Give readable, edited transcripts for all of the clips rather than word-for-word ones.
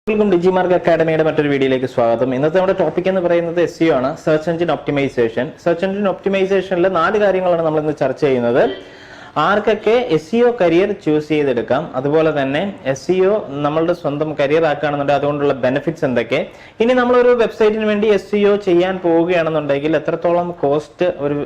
Welcome to Digimark Academy video. Our topic is SEO, Search Engine Optimization. Search Engine Optimization is 4 കാര്യങ്ങളാണ് ആർക്കൊക്കെ SEO career choose ചെയ്തെടുക്കാം അതുപോലെ തന്നെ SEO നമ്മളുടെ സ്വന്തം career ആക്കുകയാണെന്നുണ്ടെങ്കിൽ അതുകൊണ്ടുള്ള benefits എന്തൊക്കെ ഇനി നമ്മൾ ഒരു വെബ്സൈറ്റിന് വേണ്ടി SEO ചെയ്യാൻ പോവുകയാണെന്നുണ്ടെങ്കിൽ എത്രത്തോളം കോസ്റ്റ് ഒരു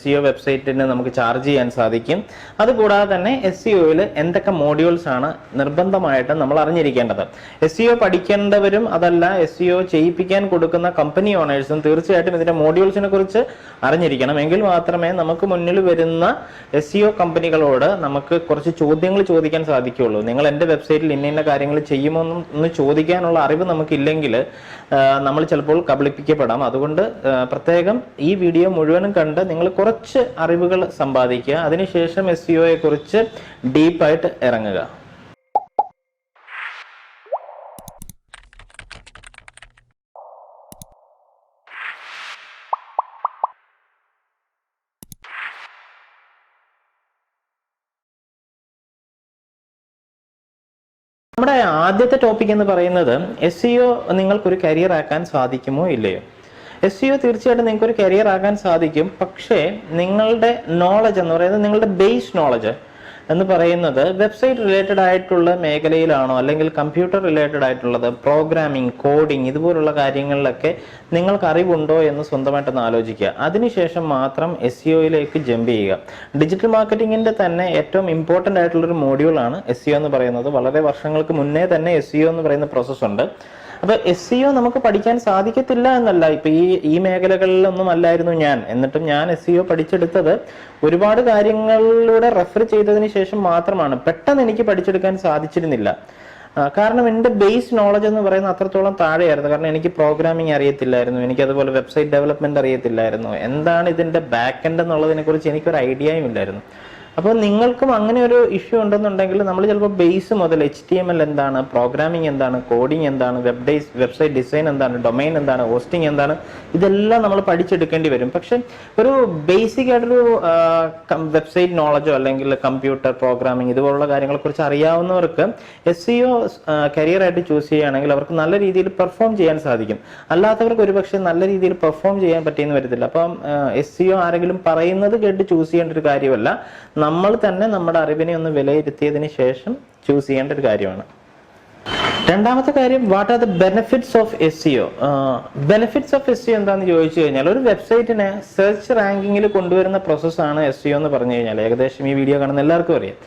SEO വെബ്സൈറ്റിന് നമുക്ക് ചാർജ് ചെയ്യാൻ സാധിക്കും അതുകൂടാതെ തന്നെ SEO യിൽ എന്തൊക്കെ മോഡ്യൂൾസ് ആണ് നിർബന്ധമായിട്ട് നമ്മൾ അറിഞ്ഞിരിക്കേണ്ടത് SEO പഠിക്കേണ്ടവരും അതല്ല SEO ചെയ്യിപ്പിക്കാൻ കൊടുക്കുന്ന കമ്പനി ഓണേഴ്സും തീർച്ചയായിട്ടും ഇതിന്റെ മോഡ്യൂൾസിനെ കുറിച്ച് അറിഞ്ഞിരിക്കണം എങ്കിൽ മാത്രമേ നമുക്ക് മുന്നിൽ വരുന്ന SEO കമ്പനികളോട് നമുക്ക് കുറച്ച് ചോദ്യങ്ങൾ ചോദിക്കാൻ സാധിക്കുകയുള്ളൂ നിങ്ങൾ എൻ്റെ വെബ്സൈറ്റിൽ ഇന്ന കാര്യങ്ങൾ ചെയ്യുമോ എന്ന് ചോദിക്കാനുള്ള അറിവ് നമുക്കില്ലെങ്കിൽ നമ്മൾ ചിലപ്പോൾ കബളിപ്പിക്കപ്പെടാം അതുകൊണ്ട് പ്രത്യേകം ഈ വീഡിയോ മുഴുവനും കണ്ട് നിങ്ങൾ കുറച്ച് അറിവുകൾ സമ്പാദിക്കുക അതിനുശേഷം SEO യെ കുറിച്ച് ഡീപ്പായിട്ട് ഇറങ്ങുക നമ്മുടെ ആദ്യത്തെ ടോപ്പിക് എന്ന് പറയുന്നത് SEO നിങ്ങൾക്കൊരു കരിയർ ആക്കാൻ സാധിക്കുമോ ഇല്ലയോ SEO തീർച്ചയായിട്ടും നിങ്ങൾക്ക് ഒരു കരിയർ ആക്കാൻ സാധിക്കും പക്ഷേ നിങ്ങളുടെ നോളജ് എന്ന് പറയുന്നത് നിങ്ങളുടെ ബേസ് നോളജ് എന്ന് പറയുന്നത് വെബ്സൈറ്റ് റിലേറ്റഡ് ആയിട്ടുള്ള മേഖലയിലാണോ അല്ലെങ്കിൽ കമ്പ്യൂട്ടർ റിലേറ്റഡ് ആയിട്ടുള്ളത് പ്രോഗ്രാമിംഗ് കോഡിംഗ് ഇതുപോലുള്ള കാര്യങ്ങളിലൊക്കെ നിങ്ങൾക്ക് അറിവുണ്ടോ എന്ന് സ്വന്തമായിട്ടൊന്ന് ആലോചിക്കുക അതിനുശേഷം മാത്രം SEO യിലേക്ക് ജമ്പ് ചെയ്യുക ഡിജിറ്റൽ മാർക്കറ്റിംഗിന്റെ തന്നെ ഏറ്റവും ഇമ്പോർട്ടൻ്റ് ആയിട്ടുള്ളൊരു മോഡ്യൂളാണ് SEO എന്ന് പറയുന്നത് വളരെ വർഷങ്ങൾക്ക് മുന്നേ തന്നെ SEO എന്ന് പറയുന്ന പ്രോസസ്സ് ഉണ്ട് അപ്പോൾ SEO നമുക്ക് പഠിക്കാൻ സാധിക്കത്തില്ല എന്നല്ല ഇപ്പൊ ഈ മേഖലകളിലൊന്നും അല്ലായിരുന്നു ഞാൻ എന്നിട്ടും ഞാൻ SEO പഠിച്ചെടുത്തത് ഒരുപാട് കാര്യങ്ങളിലൂടെ റെഫർ ചെയ്തതിന് ശേഷം മാത്രമാണ് പെട്ടെന്ന് എനിക്ക് പഠിച്ചെടുക്കാൻ സാധിച്ചിരുന്നില്ല കാരണം എൻ്റെ ബേസ് നോളജ് എന്ന് പറയുന്നത് അത്രത്തോളം താഴെയായിരുന്നു കാരണം എനിക്ക് പ്രോഗ്രാമിംഗ് അറിയത്തില്ലായിരുന്നു എനിക്ക് അതുപോലെ വെബ്സൈറ്റ് ഡെവലപ്മെന്റ് അറിയത്തില്ലായിരുന്നു എന്താണ് ഇതിന്റെ ബാക്ക് എൻഡ് എന്നുള്ളതിനെ കുറിച്ച് എനിക്കൊരു ഐഡിയയും ഇല്ലായിരുന്നു അപ്പോൾ നിങ്ങൾക്കും അങ്ങനെ ഒരു ഇഷ്യൂ ഉണ്ടെന്നുണ്ടെങ്കിൽ നമ്മൾ ചിലപ്പോൾ ബേസ് മുതൽ HTML എന്താണ് പ്രോഗ്രാമിംഗ് എന്താണ് കോഡിംഗ് എന്താണ് വെബ്സൈറ്റ് ഡിസൈൻ എന്താണ് ഡൊമൈൻ എന്താണ് ഹോസ്റ്റിംഗ് എന്താണ് ഇതെല്ലാം നമ്മൾ പഠിച്ചെടുക്കേണ്ടി വരും പക്ഷെ ഒരു ബേസിക് ആയിട്ടൊരു വെബ്സൈറ്റ് നോളജോ അല്ലെങ്കിൽ കമ്പ്യൂട്ടർ പ്രോഗ്രാമിംഗ് ഇതുപോലുള്ള കാര്യങ്ങളെക്കുറിച്ച് അറിയാവുന്നവർക്ക് SEO കരിയർ ആയിട്ട് ചൂസ് ചെയ്യുകയാണെങ്കിൽ അവർക്ക് നല്ല രീതിയിൽ പെർഫോം ചെയ്യാൻ സാധിക്കും അല്ലാത്തവർക്ക് ഒരുപക്ഷെ നല്ല രീതിയിൽ പെർഫോം ചെയ്യാൻ പറ്റിയെന്ന് വരത്തില്ല അപ്പം SEO ആരെങ്കിലും പറയുന്നത് കേട്ട് ചൂസ് ചെയ്യേണ്ട ഒരു കാര്യമല്ല നമ്മൾ തന്നെ നമ്മുടെ അറിവിനെ ഒന്ന് വിലയിരുത്തിയതിന് ശേഷം ചൂസ് ചെയ്യേണ്ട ഒരു കാര്യമാണ് രണ്ടാമത്തെ കാര്യം what are the benefits of SEO benefits of SEO എന്താണെന്ന് ചോദിച്ചു കഴിഞ്ഞാൽ ഒരു വെബ്സൈറ്റിനെ സെർച്ച് റാങ്കിങ്ങിൽ കൊണ്ടുവരുന്ന പ്രോസസ്സാണ് SEO എന്ന് പറഞ്ഞു കഴിഞ്ഞാൽ ഏകദേശം ഈ വീഡിയോ കാണുന്ന എല്ലാവർക്കും അറിയാം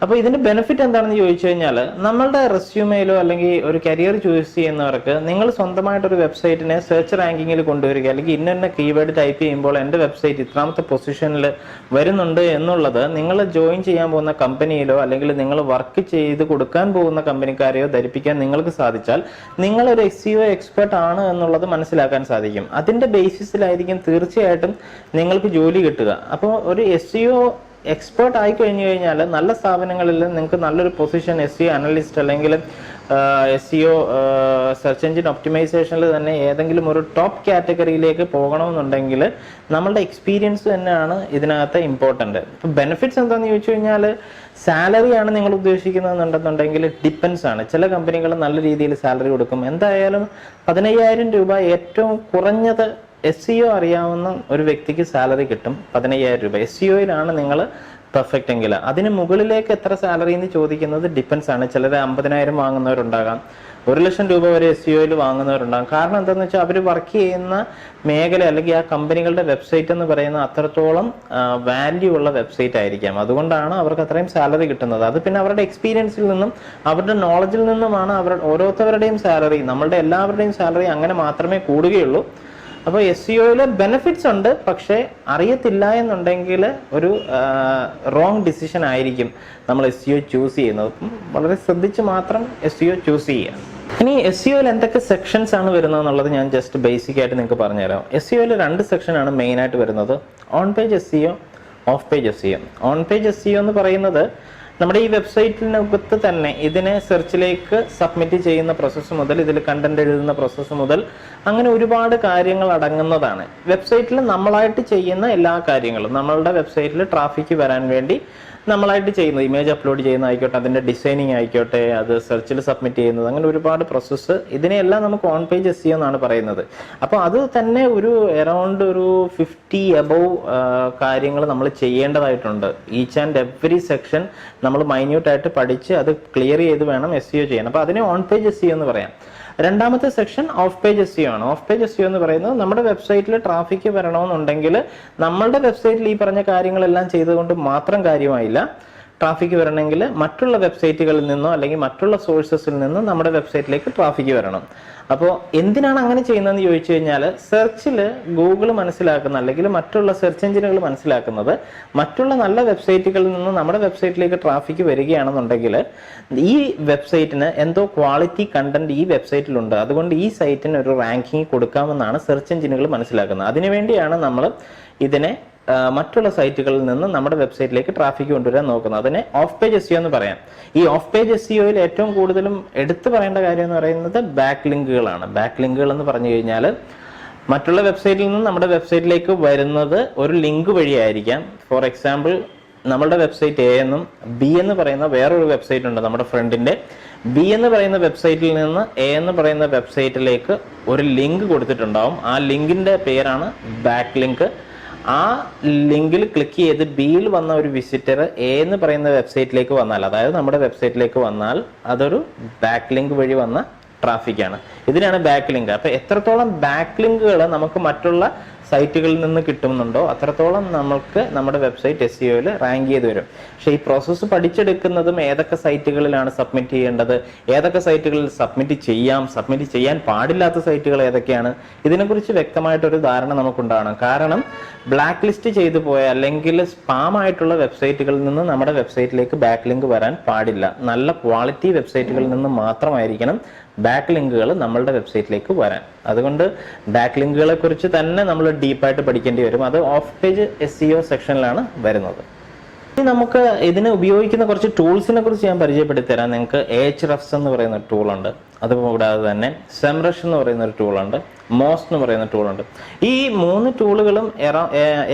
അപ്പോൾ ഇതിന്റെ ബെനിഫിറ്റ് എന്താണെന്ന് ചോദിച്ചു കഴിഞ്ഞാൽ നമ്മളുടെ റെസ്യൂമെയിലോ അല്ലെങ്കിൽ ഒരു കരിയർ ചൂസ് ചെയ്യുന്നവർക്ക് നിങ്ങൾ സ്വന്തമായിട്ടൊരു വെബ്സൈറ്റിനെ സെർച്ച് റാങ്കിങ്ങിൽ കൊണ്ടുവരിക അല്ലെങ്കിൽ ഇന്ന കീവേഡ് ടൈപ്പ് ചെയ്യുമ്പോൾ എൻ്റെ വെബ്സൈറ്റ് ഇത്രാമത്തെ പൊസിഷനിൽ വരുന്നുണ്ട് എന്നുള്ളത് നിങ്ങൾ ജോയിൻ ചെയ്യാൻ പോകുന്ന കമ്പനിയിലോ അല്ലെങ്കിൽ നിങ്ങൾ വർക്ക് ചെയ്ത് കൊടുക്കാൻ പോകുന്ന കമ്പനിക്കാരെയോ ധരിപ്പിക്കാൻ നിങ്ങൾക്ക് സാധിച്ചാൽ നിങ്ങളൊരു SEO എക്സ്പെർട്ട് ആണ് എന്നുള്ളത് മനസ്സിലാക്കാൻ സാധിക്കും അതിന്റെ ബേസിസിലായിരിക്കും തീർച്ചയായിട്ടും നിങ്ങൾക്ക് ജോലി കിട്ടുക അപ്പോൾ ഒരു SEO എക്സ്പേർട്ട് ആയി കഴിഞ്ഞു കഴിഞ്ഞാൽ നല്ല സ്ഥാപനങ്ങളിൽ നിങ്ങൾക്ക് നല്ലൊരു പൊസിഷൻ SEO അനലിസ്റ്റ് അല്ലെങ്കിൽ SEO സെർച്ച് എഞ്ചിൻ ഒപ്റ്റിമൈസേഷനിൽ തന്നെ ഏതെങ്കിലും ഒരു ടോപ്പ് കാറ്റഗറിയിലേക്ക് പോകണമെന്നുണ്ടെങ്കിൽ നമ്മളുടെ എക്സ്പീരിയൻസ് തന്നെയാണ് ഇതിനകത്ത് ഇമ്പോർട്ടൻ്റ് ഇപ്പം ബെനിഫിറ്റ്സ് എന്താണെന്ന് ചോദിച്ചു കഴിഞ്ഞാൽ സാലറി ആണ് നിങ്ങൾ ഉദ്ദേശിക്കുന്നതെന്നുണ്ടെന്നുണ്ടെങ്കിൽ ഡിപ്പെൻസ് ആണ് ചില കമ്പനികൾ നല്ല രീതിയിൽ സാലറി കൊടുക്കും എന്തായാലും 15,000 രൂപ ഏറ്റവും കുറഞ്ഞത് SEO അറിയാവുന്ന ഒരു വ്യക്തിക്ക് സാലറി കിട്ടും 15,000 രൂപ SEO യിലാണ് നിങ്ങൾ പെർഫെക്റ്റ് എങ്കിൽ അതിന് മുകളിലേക്ക് എത്ര സാലറി എന്ന് ചോദിക്കുന്നത് ഡിപ്പെൻസ് ആണ് ചിലർ 50,000 വാങ്ങുന്നവരുണ്ടാകാം 1,00,000 രൂപ വരെ SEO യിൽ വാങ്ങുന്നവരുണ്ടാകും കാരണം എന്താണെന്ന് വെച്ചാൽ അവർ വർക്ക് ചെയ്യുന്ന മേഖല അല്ലെങ്കിൽ ആ കമ്പനികളുടെ വെബ്സൈറ്റ് എന്ന് പറയുന്ന അത്രത്തോളം വാല്യൂ ഉള്ള വെബ്സൈറ്റ് ആയിരിക്കാം അതുകൊണ്ടാണ് അവർക്ക് അത്രയും സാലറി കിട്ടുന്നത് അത് പിന്നെ അവരുടെ എക്സ്പീരിയൻസിൽ നിന്നും അവരുടെ നോളജിൽ നിന്നുമാണ് ഓരോരുത്തരുടെയും സാലറി നമ്മളുടെ എല്ലാവരുടെയും സാലറി അങ്ങനെ മാത്രമേ കൂടുകയുള്ളൂ അപ്പോൾ SEO യിലെ ബെനിഫിറ്റ്സ് ഉണ്ട് പക്ഷേ അറിയത്തില്ല എന്നുണ്ടെങ്കിൽ ഒരു റോങ് ഡിസിഷൻ ആയിരിക്കും നമ്മൾ SEO ചൂസ് ചെയ്യുന്നത് വളരെ ശ്രദ്ധിച്ച് മാത്രം SEO ചൂസ് ചെയ്യുക ഇനി SEO യിൽ എന്തൊക്കെ സെക്ഷൻസ് ആണ് വരുന്നത് എന്നുള്ളത് ഞാൻ ജസ്റ്റ് ബേസിക് ആയിട്ട് നിങ്ങൾക്ക് പറഞ്ഞുതരാം SEO യിൽ 2 സെക്ഷനാണ് മെയിൻ ആയിട്ട് വരുന്നത് on page SEO of page SEO on page SEO എന്ന് പറയുന്നത് നമ്മുടെ ഈ വെബ്സൈറ്റിനകത്ത് തന്നെ ഇതിനെ സെർച്ചിലേക്ക് സബ്മിറ്റ് ചെയ്യുന്ന പ്രോസസ്സ് മുതൽ ഇതിൽ കണ്ടന്റ് എഴുതുന്ന പ്രോസസ്സ് മുതൽ അങ്ങനെ ഒരുപാട് കാര്യങ്ങൾ അടങ്ങുന്നതാണ്. വെബ്സൈറ്റിൽ നമ്മളായിട്ട് ചെയ്യുന്ന എല്ലാ കാര്യങ്ങളും, നമ്മളുടെ വെബ്സൈറ്റിൽ ട്രാഫിക് വരാൻ വേണ്ടി നമ്മളായിട്ട് ചെയ്യുന്നത്, ഇമേജ് അപ്ലോഡ് ചെയ്യുന്ന ആയിക്കോട്ടെ, അതിന്റെ ഡിസൈനിങ് ആയിക്കോട്ടെ, അത് സെർച്ചിൽ സബ്മിറ്റ് ചെയ്യുന്നത്, അങ്ങനെ ഒരുപാട് പ്രോസസ്സ്, ഇതിനെല്ലാം നമുക്ക് ഓൺ പേജ് SEO എന്നാണ് പറയുന്നത്. അപ്പോൾ അത് തന്നെ ഒരു അറൗണ്ട് ഒരു 50 above കാര്യങ്ങൾ നമ്മൾ ചെയ്യേണ്ടതായിട്ടുണ്ട്. ഈച്ച് ആൻഡ് എവറി സെക്ഷൻ നമ്മൾ മൈന്യൂട്ടായിട്ട് പഠിച്ച് അത് ക്ലിയർ ചെയ്ത് വേണം SEO ചെയ്യാൻ. അപ്പോൾ അതിനെ ഓൺ പേജ് SEO എന്ന് പറയാം. രണ്ടാമത്തെ സെക്ഷൻ ഓഫ് പേജ് SEO ആണ്. ഓഫ് പേജ് SEO എന്ന് പറയുന്നത് നമ്മുടെ വെബ്സൈറ്റിൽ ട്രാഫിക് വരണമെന്നുണ്ടെങ്കിൽ നമ്മളുടെ വെബ്സൈറ്റിൽ ഈ പറഞ്ഞ കാര്യങ്ങളെല്ലാം ചെയ്തുകൊണ്ട് മാത്രം കാര്യമായില്ല. ട്രാഫിക് വരണമെങ്കിൽ മറ്റുള്ള വെബ്സൈറ്റുകളിൽ നിന്നോ അല്ലെങ്കിൽ മറ്റുള്ള സോഴ്സസിൽ നിന്നോ നമ്മുടെ വെബ്സൈറ്റിലേക്ക് ട്രാഫിക് വരണം. അപ്പോൾ എന്തിനാണ് അങ്ങനെ ചെയ്യുന്നതെന്ന് ചോദിച്ചു കഴിഞ്ഞാൽ, സെർച്ചിൽ ഗൂഗിൾ മനസ്സിലാക്കുന്ന അല്ലെങ്കിൽ മറ്റുള്ള സെർച്ച് എഞ്ചിനുകൾ മനസ്സിലാക്കുന്നത് മറ്റുള്ള നല്ല വെബ്സൈറ്റുകളിൽ നിന്ന് നമ്മുടെ വെബ്സൈറ്റിലേക്ക് ട്രാഫിക് വരികയാണെന്നുണ്ടെങ്കിൽ ഈ വെബ്സൈറ്റിന് എന്തോ ക്വാളിറ്റി കണ്ടന്റ് ഈ വെബ്സൈറ്റിലുണ്ട്, അതുകൊണ്ട് ഈ സൈറ്റിന് ഒരു റാങ്കിങ് കൊടുക്കാമെന്നാണ് സെർച്ച് എഞ്ചിനുകൾ മനസ്സിലാക്കുന്നത്. അതിനുവേണ്ടിയാണ് നമ്മൾ ഇതിനെ മറ്റുള്ള സൈറ്റുകളിൽ നിന്ന് നമ്മുടെ വെബ്സൈറ്റിലേക്ക് ട്രാഫിക് കൊണ്ടുവരാൻ നോക്കുന്നത്. അതിനെ ഓഫ് പേജ് SEO എന്ന് പറയാം. ഈ ഓഫ് പേജ് SEOയിൽ ഏറ്റവും കൂടുതലും എടുത്തു പറയേണ്ട കാര്യം എന്ന് പറയുന്നത് ബാക്ക് ലിങ്കുകളാണ്. ബാക്ക് ലിങ്കുകൾ എന്ന് പറഞ്ഞു കഴിഞ്ഞാൽ മറ്റുള്ള വെബ്സൈറ്റിൽ നിന്ന് നമ്മുടെ വെബ്സൈറ്റിലേക്ക് വരുന്നത് ഒരു ലിങ്ക് വഴിയായിരിക്കാം. ഫോർ എക്സാമ്പിൾ, നമ്മുടെ വെബ്സൈറ്റ് A എന്നും B എന്ന് പറയുന്ന വേറൊരു വെബ്സൈറ്റ് ഉണ്ട് നമ്മുടെ ഫ്രണ്ടിന്റെ. B എന്ന് പറയുന്ന വെബ്സൈറ്റിൽ നിന്ന് A എന്ന് പറയുന്ന വെബ്സൈറ്റിലേക്ക് ഒരു ലിങ്ക് കൊടുത്തിട്ടുണ്ടാവും. ആ ലിങ്കിന്റെ പേരാണ് ബാക്ക് ലിങ്ക്. ആ ലിങ്കിൽ ക്ലിക്ക് ചെയ്ത് ബിയിൽ വന്ന ഒരു വിസിറ്റർ A എന്ന് പറയുന്ന വെബ്സൈറ്റിലേക്ക് വന്നാൽ, അതായത് നമ്മുടെ വെബ്സൈറ്റിലേക്ക് വന്നാൽ, അതൊരു ബാക്ക് ലിങ്ക് വഴി വന്ന ട്രാഫിക് ആണ്. ഇതിനാണ് ബാക്ക് ലിങ്ക്. അപ്പൊ എത്രത്തോളം ബാക്ക് ലിങ്കുകൾ നമുക്ക് മറ്റുള്ള സൈറ്റുകളിൽ നിന്ന് കിട്ടുന്നുണ്ടോ അത്രത്തോളം നമുക്ക് നമ്മുടെ വെബ്സൈറ്റ് SEOയിൽ റാങ്ക് ചെയ്ത് വരും. പക്ഷേ ഈ പ്രോസസ്സ് പഠിച്ചെടുക്കുന്നതും ഏതൊക്കെ സൈറ്റുകളിലാണ് സബ്മിറ്റ് ചെയ്യേണ്ടത്, ഏതൊക്കെ സൈറ്റുകളിൽ സബ്മിറ്റ് ചെയ്യാൻ പാടില്ലാത്ത സൈറ്റുകൾ ഏതൊക്കെയാണ്, ഇതിനെക്കുറിച്ച് വ്യക്തമായിട്ടൊരു ധാരണ നമുക്കുണ്ടാകണം. കാരണം ബ്ലാക്ക് ലിസ്റ്റ് ചെയ്തു പോയ അല്ലെങ്കിൽ സ്പാം ആയിട്ടുള്ള വെബ്സൈറ്റുകളിൽ നിന്ന് നമ്മുടെ വെബ്സൈറ്റിലേക്ക് ബാക്ക് ലിങ്ക് വരാൻ പാടില്ല. നല്ല ക്വാളിറ്റി വെബ്സൈറ്റുകളിൽ നിന്ന് മാത്രമായിരിക്കണം ബാക്ക് ലിങ്കുകൾ നമ്മളുടെ വെബ്സൈറ്റിലേക്ക് വരാൻ. അതുകൊണ്ട് ബാക്ക് ലിങ്കുകളെ കുറിച്ച് തന്നെ നമ്മൾ ഡീപ്പായിട്ട് പഠിക്കേണ്ടി വരും. അത് ഓഫ് പേജ് SEO സെക്ഷനിലാണ് വരുന്നത്. ഇനി നമുക്ക് ഇതിന് ഉപയോഗിക്കുന്ന കുറച്ച് ടൂൾസിനെ കുറിച്ച് ഞാൻ പരിചയപ്പെടുത്തി തരാം. നിങ്ങൾക്ക് Ahrefs എന്ന് പറയുന്ന ഒരു ടൂളുണ്ട്. അതുകൂടാതെ തന്നെ സെംറഷ് എന്ന് പറയുന്ന ഒരു ടൂളുണ്ട്, മോസ് എന്ന് പറയുന്ന ടൂളുണ്ട്. ഈ 3 ടൂളുകളും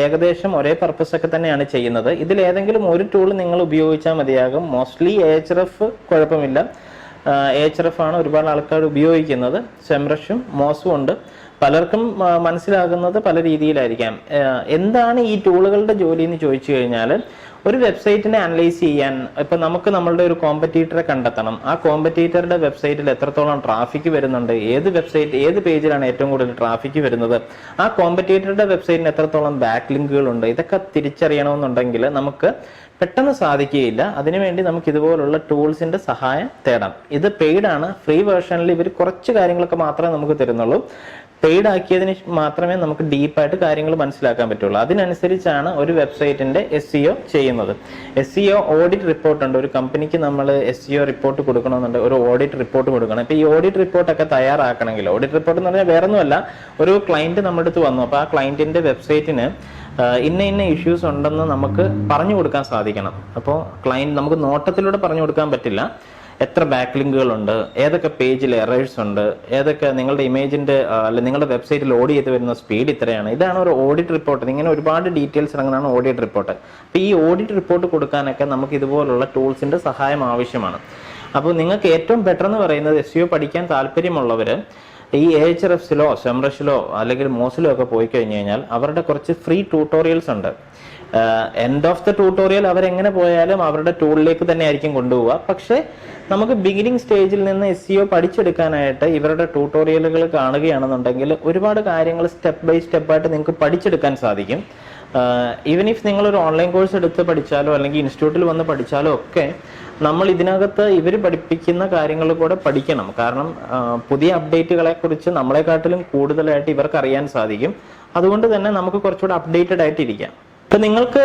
ഏകദേശം ഒരേ പർപ്പസ് ഒക്കെ തന്നെയാണ് ചെയ്യുന്നത്. ഇതിൽ ഏതെങ്കിലും ഒരു ടൂൾ നിങ്ങൾ ഉപയോഗിച്ചാൽ മതിയാകും. മോസ്റ്റ്ലി Ahref കുഴപ്പമില്ല. Ahref ആണ് ഒരുപാട് ആൾക്കാർ ഉപയോഗിക്കുന്നത്. സെംറഷും മോസും ഉണ്ട്. പലർക്കും മനസ്സിലാകുന്നത് പല രീതിയിലായിരിക്കാം. എന്താണ് ഈ ടൂളുകളുടെ ജോലി എന്ന് ചോദിച്ചു കഴിഞ്ഞാൽ, ഒരു വെബ്സൈറ്റിനെ അനലൈസ് ചെയ്യാൻ, ഇപ്പൊ നമുക്ക് നമ്മളുടെ ഒരു കോമ്പറ്റീറ്ററെ കണ്ടെത്തണം. ആ കോമ്പറ്റീറ്ററുടെ വെബ്സൈറ്റിൽ എത്രത്തോളം ട്രാഫിക് വരുന്നുണ്ട്, ഏത് പേജിലാണ് ഏറ്റവും കൂടുതൽ ട്രാഫിക് വരുന്നത്, ആ കോമ്പറ്റീറ്ററുടെ വെബ്സൈറ്റിന് എത്രത്തോളം ബാക്ക് ലിങ്കുകൾ ഉണ്ട്, ഇതൊക്കെ തിരിച്ചറിയണമെന്നുണ്ടെങ്കിൽ നമുക്ക് പെട്ടെന്ന് സാധിക്കുകയില്ല. അതിനുവേണ്ടി നമുക്ക് ഇതുപോലുള്ള ടൂൾസിന്റെ സഹായം തേടാം. ഇത് പെയ്ഡ് ആണ്. ഫ്രീ വേർഷനിൽ ഇവർ കുറച്ച് കാര്യങ്ങളൊക്കെ മാത്രമേ നമുക്ക് തരുന്നുള്ളൂ. പെയ്ഡ് ആക്കിയതിന് മാത്രമേ നമുക്ക് ഡീപ്പായിട്ട് കാര്യങ്ങൾ മനസ്സിലാക്കാൻ പറ്റുള്ളൂ. അതിനനുസരിച്ചാണ് ഒരു വെബ്സൈറ്റിന്റെ SEO ചെയ്യുന്നത്. SEO ഓഡിറ്റ് റിപ്പോർട്ട് ഉണ്ട്. ഒരു കമ്പനിക്ക് നമ്മൾ SEO റിപ്പോർട്ട് കൊടുക്കണമെന്നുണ്ട്, ഒരു ഓഡിറ്റ് റിപ്പോർട്ട് കൊടുക്കണം. ഇപ്പൊ ഈ ഓഡിറ്റ് റിപ്പോർട്ടൊക്കെ തയ്യാറാക്കണമെങ്കിൽ, ഓഡിറ്റ് റിപ്പോർട്ട് എന്ന് പറഞ്ഞാൽ വേറൊന്നുമല്ല, ഒരു ക്ലയന്റ് നമ്മുടെ അടുത്ത് വന്നു, അപ്പൊ ആ ക്ലയന്റിന്റെ വെബ്സൈറ്റിന് ഇന്ന ഇഷ്യൂസ് ഉണ്ടെന്ന് നമുക്ക് പറഞ്ഞു കൊടുക്കാൻ സാധിക്കണം. അപ്പോൾ ക്ലയന്റ് നമുക്ക് നോട്ടത്തിലൂടെ പറഞ്ഞു കൊടുക്കാൻ പറ്റില്ല. എത്ര ബാക്ക് ലിങ്കുകളുണ്ട്, ഏതൊക്കെ പേജിൽ എറേഴ്സ് ഉണ്ട്, ഏതൊക്കെ നിങ്ങളുടെ ഇമേജിന്റെ അല്ലെ നിങ്ങളുടെ വെബ്സൈറ്റിൽ ലോഡ് ചെയ്ത് വരുന്ന സ്പീഡ് ഇത്രയാണ്. ഇതാണ് ഒരു ഓഡിറ്റ് റിപ്പോർട്ട്. ഇങ്ങനെ ഒരുപാട് ഡീറ്റെയിൽസ് ഇറങ്ങുന്നതാണ് ഓഡിറ്റ് റിപ്പോർട്ട്. അപ്പോൾ ഈ ഓഡിറ്റ് റിപ്പോർട്ട് കൊടുക്കാനൊക്കെ നമുക്ക് ഇതുപോലുള്ള ടൂൾസിന്റെ സഹായം ആവശ്യമാണ്. അപ്പോൾ നിങ്ങൾക്ക് ഏറ്റവും ബെറ്റർ എന്ന് പറയുന്നത് SEO പഠിക്കാൻ താല്പര്യമുള്ളവർ ഈ Ahrefsലോ സെംറഷിലോ അല്ലെങ്കിൽ മോസിലോ ഒക്കെ പോയി കഴിഞ്ഞു കഴിഞ്ഞാൽ അവരുടെ കുറച്ച് ഫ്രീ ട്യൂട്ടോറിയൽസ് ഉണ്ട്. എൻഡ് ഓഫ് ദ ട്യൂട്ടോറിയൽ അവരെങ്ങനെ പോയാലും അവരുടെ ടൂളിലേക്ക് തന്നെ ആയിരിക്കും കൊണ്ടുപോവുക. പക്ഷേ നമുക്ക് ബിഗിനിങ് സ്റ്റേജിൽ നിന്ന് SEO പഠിച്ചെടുക്കാനായിട്ട് ഇവരുടെ ട്യൂട്ടോറിയലുകൾ കാണുകയാണെന്നുണ്ടെങ്കിൽ ഒരുപാട് കാര്യങ്ങൾ സ്റ്റെപ്പ് ബൈ സ്റ്റെപ്പായിട്ട് നിങ്ങൾക്ക് പഠിച്ചെടുക്കാൻ സാധിക്കും. ഈവൻ ഇഫ് നിങ്ങളൊരു ഓൺലൈൻ കോഴ്സ് എടുത്ത് പഠിച്ചാലോ അല്ലെങ്കിൽ ഇൻസ്റ്റിറ്റ്യൂട്ടിൽ വന്ന് പഠിച്ചാലോ ഒക്കെ നമ്മൾ ഇതിനകത്ത് ഇവർ പഠിപ്പിക്കുന്ന കാര്യങ്ങൾ കൂടെ പഠിക്കണം. കാരണം പുതിയ അപ്ഡേറ്റുകളെ കുറിച്ച് നമ്മളെക്കാട്ടിലും കൂടുതലായിട്ട് ഇവർക്ക് അറിയാൻ സാധിക്കും. അതുകൊണ്ട് തന്നെ നമുക്ക് കുറച്ചുകൂടെ അപ്ഡേറ്റഡ് ആയിട്ടിരിക്കാം. ഇപ്പൊ നിങ്ങൾക്ക്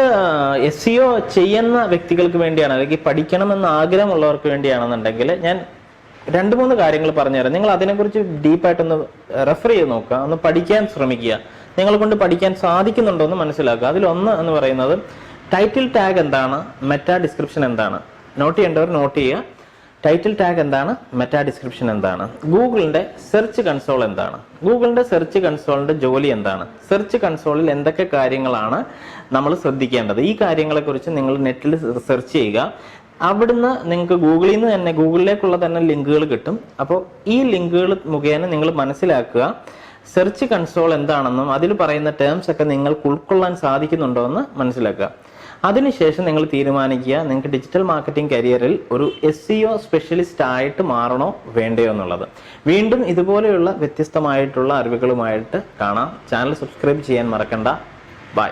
SEO ചെയ്യുന്ന വ്യക്തികൾക്ക് വേണ്ടിയാണ്, അല്ലെങ്കിൽ പഠിക്കണമെന്ന് ആഗ്രഹമുള്ളവർക്ക് വേണ്ടിയാണെന്നുണ്ടെങ്കിൽ ഞാൻ 2-3 കാര്യങ്ങൾ പറഞ്ഞുതരാം. നിങ്ങൾ അതിനെക്കുറിച്ച് ഡീപ്പായിട്ടൊന്ന് റെഫർ ചെയ്ത് നോക്കുക, ഒന്ന് പഠിക്കാൻ ശ്രമിക്കുക. നിങ്ങളെ കൊണ്ട് പഠിക്കാൻ സാധിക്കുന്നുണ്ടോ എന്ന് മനസ്സിലാക്കുക. അതിലൊന്ന് എന്ന് പറയുന്നത് ടൈറ്റിൽ ടാഗ് എന്താണ്, മെറ്റാ ഡിസ്ക്രിപ്ഷൻ എന്താണ്. നോട്ട് ചെയ്യേണ്ടവർ നോട്ട് ചെയ്യുക. ടൈറ്റിൽ ടാഗ് എന്താണ്, മെറ്റാ ഡിസ്ക്രിപ്ഷൻ എന്താണ്, ഗൂഗിളിന്റെ സെർച്ച് കൺസോൾ എന്താണ്, ഗൂഗിളിന്റെ സെർച്ച് കൺസോളിന്റെ ജോലി എന്താണ്, സെർച്ച് കൺസോളിൽ എന്തൊക്കെ കാര്യങ്ങളാണ് നമ്മൾ ശ്രദ്ധിക്കേണ്ടത്, ഈ കാര്യങ്ങളെ കുറിച്ച് നിങ്ങൾ നെറ്റിൽ സെർച്ച് ചെയ്യുക. അവിടുന്ന് നിങ്ങൾക്ക് ഗൂഗിളിൽ നിന്ന് തന്നെ ഗൂഗിളിലേക്കുള്ള തന്നെ ലിങ്കുകൾ കിട്ടും. അപ്പോൾ ഈ ലിങ്കുകൾ മുഖേന നിങ്ങൾ മനസ്സിലാക്കുക സെർച്ച് കൺസോൾ എന്താണെന്നും അതിൽ പറയുന്ന ടേംസ് ഒക്കെ നിങ്ങൾക്ക് ഉൾക്കൊള്ളാൻ സാധിക്കുന്നുണ്ടോ എന്ന് മനസ്സിലാക്കുക. അതിനുശേഷം നിങ്ങൾ തീരുമാനിക്കുക നിങ്ങൾക്ക് ഡിജിറ്റൽ മാർക്കറ്റിംഗ് കരിയറിൽ ഒരു SEO സ്പെഷ്യലിസ്റ്റ് ആയിട്ട് മാറണോ വേണ്ടയോ എന്നുള്ളത്. വീണ്ടും ഇതുപോലെയുള്ള വ്യത്യസ്തമായിട്ടുള്ള അറിവുകളുമായിട്ട് കാണാം. ചാനൽ സബ്സ്ക്രൈബ് ചെയ്യാൻ മറക്കണ്ട. ബൈ.